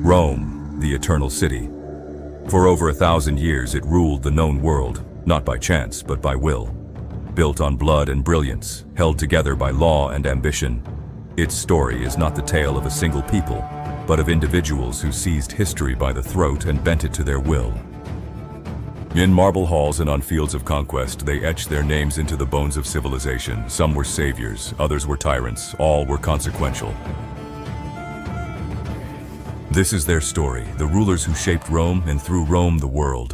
Rome, the eternal city. For over 1,000 years it ruled the known world, not by chance but by will. Built on blood and brilliance, held together by law and ambition, its story is not the tale of a single people, but of individuals who seized history by the throat and bent it to their will. In marble halls and on fields of conquest, they etched their names into the bones of civilization. Some were saviors, others were tyrants, all were consequential. This is their story, the rulers who shaped Rome and through Rome the world.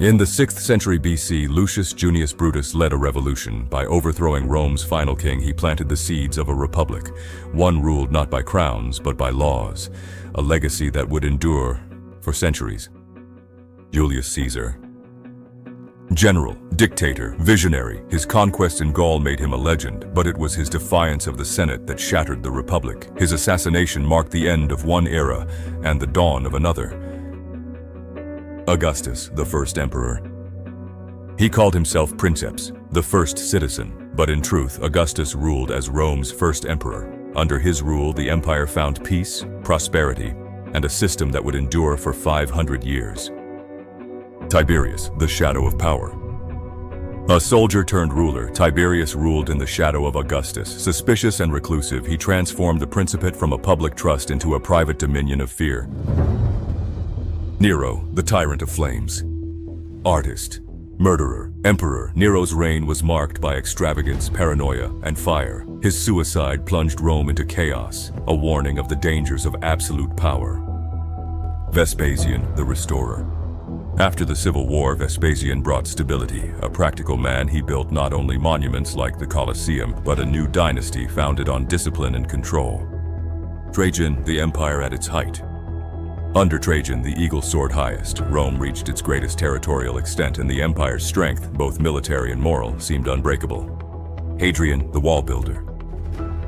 In the 6th century BC, Lucius Junius Brutus led a revolution. By overthrowing Rome's final king, he planted the seeds of a republic, one ruled not by crowns but by laws, a legacy that would endure for centuries. Julius Caesar. General, dictator, visionary, his conquest in Gaul made him a legend, but it was his defiance of the Senate that shattered the republic. His assassination marked the end of one era and the dawn of another. Augustus, the first emperor. He called himself Princeps, the first citizen, but in truth, Augustus ruled as Rome's first emperor. Under his rule, the empire found peace, prosperity, and a system that would endure for 500 years. Tiberius, the shadow of power. A soldier turned ruler, Tiberius ruled in the shadow of Augustus. Suspicious and reclusive, he transformed the Principate from a public trust into a private dominion of fear. Nero, the tyrant of flames. Artist, murderer, emperor, Nero's reign was marked by extravagance, paranoia, and fire. His suicide plunged Rome into chaos, a warning of the dangers of absolute power. Vespasian, the restorer. After the Civil War, Vespasian brought stability. A practical man, he built not only monuments like the Colosseum, but a new dynasty founded on discipline and control. Trajan, the empire at its height. Under Trajan, the eagle soared highest. Rome reached its greatest territorial extent, and the empire's strength, both military and moral, seemed unbreakable. Hadrian, the wall builder.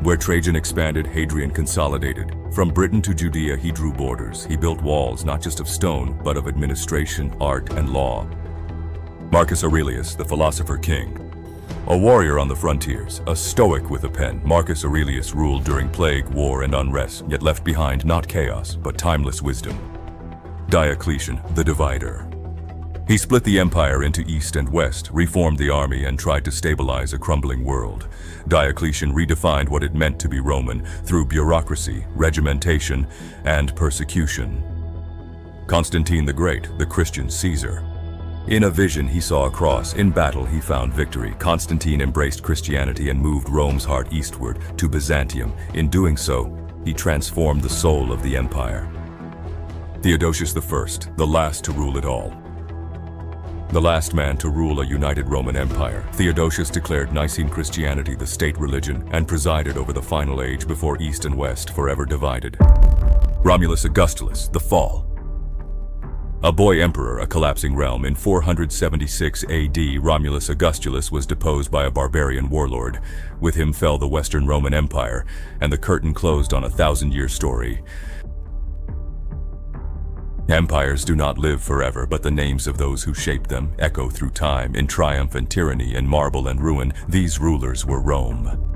Where Trajan expanded, Hadrian consolidated. From Britain to Judea, he drew borders. He built walls not just of stone, but of administration, art, and law. Marcus Aurelius, the philosopher king. A warrior on the frontiers, a stoic with a pen, Marcus Aurelius ruled during plague, war, and unrest, yet left behind not chaos, but timeless wisdom. Diocletian, the divider. He split the empire into east and west, reformed the army, and tried to stabilize a crumbling world. Diocletian redefined what it meant to be Roman through bureaucracy, regimentation, and persecution. Constantine the Great, the Christian Caesar. In a vision, he saw a cross. In battle, he found victory. Constantine embraced Christianity and moved Rome's heart eastward to Byzantium. In doing so, he transformed the soul of the empire. Theodosius I, the last to rule it all. The last man to rule a united Roman Empire, Theodosius declared Nicene Christianity the state religion and presided over the final age before East and West forever divided. Romulus Augustulus, the fall. A boy emperor, a collapsing realm. In 476 AD, Romulus Augustulus was deposed by a barbarian warlord. With him fell the Western Roman Empire, and the curtain closed on a 1,000-year story. Empires do not live forever, but the names of those who shaped them echo through time. In triumph and tyranny, in marble and ruin, these rulers were Rome.